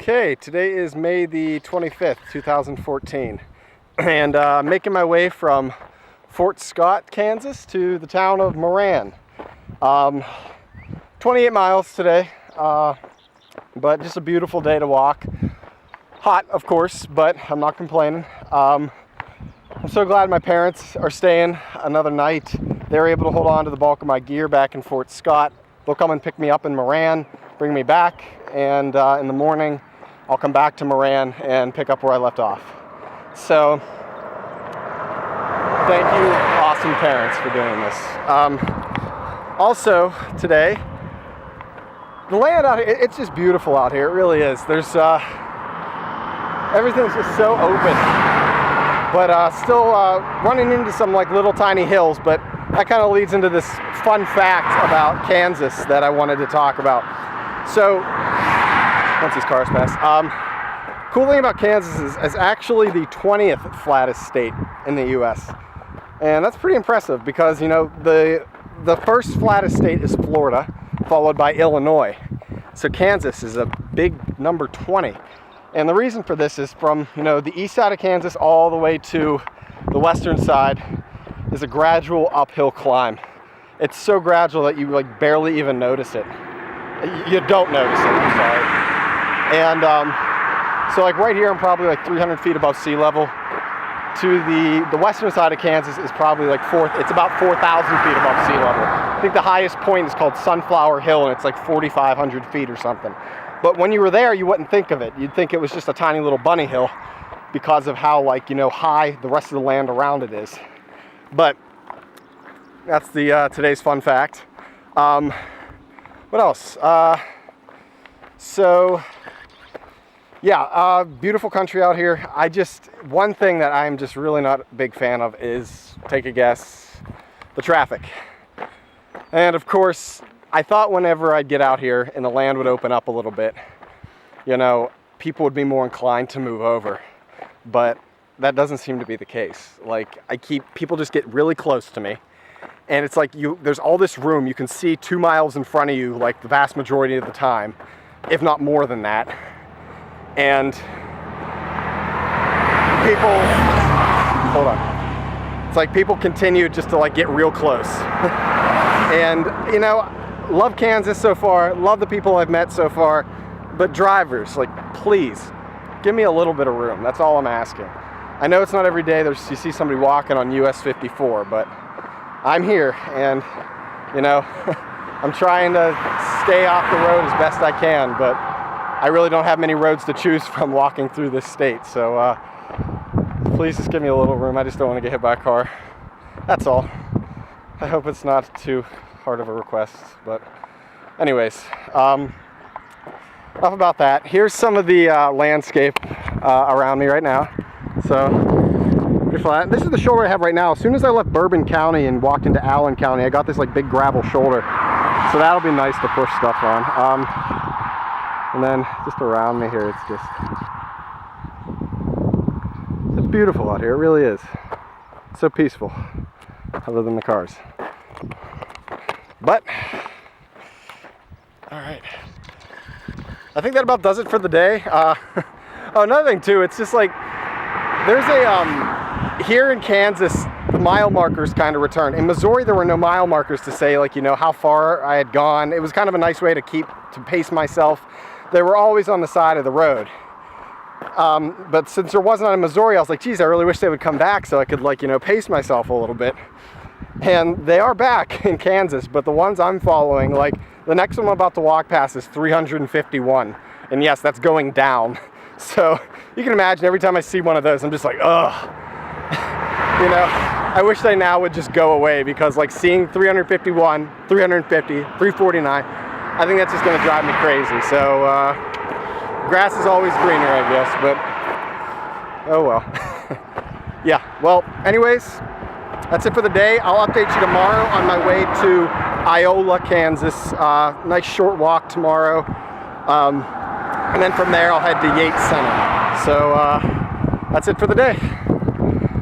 Okay, today is May the 25th, 2014, and making my way from Fort Scott, Kansas to the town of Moran. 28 miles today, but just a beautiful day to walk. Hot, of course, but I'm not complaining. I'm so glad my parents are staying another night. They were able to hold on to the bulk of my gear back in Fort Scott. They'll come and pick me up in Moran, bring me back, and in the morning I'll come back to Moran and pick up where I left off. So thank you, awesome parents, for doing this. Also today, the land out here, it's just beautiful out here. It really is. There's everything's just so open, but still running into some like little tiny hills. But that kind of leads into this fun fact about Kansas that I wanted to talk about. So once these cars pass, cool thing about Kansas is it's actually the 20th flattest state in the U.S. And that's pretty impressive because, you know, the first flattest state is Florida, followed by Illinois. So Kansas is a big number 20. And the reason for this is from, you know, the east side of Kansas all the way to the western side is a gradual uphill climb. It's so gradual that you like barely even notice it. You don't notice it, I'm sorry. And so like right here I'm probably like 300 feet above sea level. To the western side of Kansas is probably like it's about 4,000 feet above sea level. I think the highest point is called Sunflower Hill, and it's like 4,500 feet or something. But when you were there, you wouldn't think of it. You'd think it was just a tiny little bunny hill because of how, like, you know, high the rest of the land around it is. But that's the today's fun fact. What else? Beautiful country out here. One thing that I'm just really not a big fan of is, take a guess, the traffic. And of course, I thought whenever I'd get out here and the land would open up a little bit, you know, people would be more inclined to move over. But that doesn't seem to be the case. Like, people just get really close to me. And it's like there's all this room. You can see 2 miles in front of you, like the vast majority of the time, if not more than that. And hold on. It's like people continue just to like get real close. And, you know, love Kansas so far, love the people I've met so far, but drivers, like, please, give me a little bit of room. That's all I'm asking. I know it's not every day you see somebody walking on US 54, but I'm here, and, you know, I'm trying to stay off the road as best I can, but I really don't have many roads to choose from walking through this state, so please just give me a little room. I just don't want to get hit by a car. That's all. I hope it's not too hard of a request, but anyways, enough about that. Here's some of the landscape around me right now. So, pretty flat. This is the shoulder I have right now. As soon as I left Bourbon County and walked into Allen County, I got this like big gravel shoulder. So that'll be nice to push stuff on. And then just around me here, it's beautiful out here. It really is. So peaceful, other than the cars. But, all right. I think that about does it for the day. Oh, another thing too, it's just like, there's here in Kansas, the mile markers kind of returned. In Missouri, there were no mile markers to say, like, you know, how far I had gone. It was kind of a nice way to pace myself. They were always on the side of the road. But since there wasn't in Missouri, I was like, geez, I really wish they would come back so I could, like, you know, pace myself a little bit. And they are back in Kansas, but the ones I'm following, like, the next one I'm about to walk past is 351. And yes, that's going down. So you can imagine every time I see one of those, I'm just like, ugh. You know, I wish they now would just go away, because like seeing 351, 350, 349, I think that's just going to drive me crazy. So grass is always greener, I guess, but oh well. Yeah, well, anyways, that's it for the day. I'll update you tomorrow on my way to Iola, Kansas. Nice short walk tomorrow. And then from there, I'll head to Yates Center. So that's it for the day.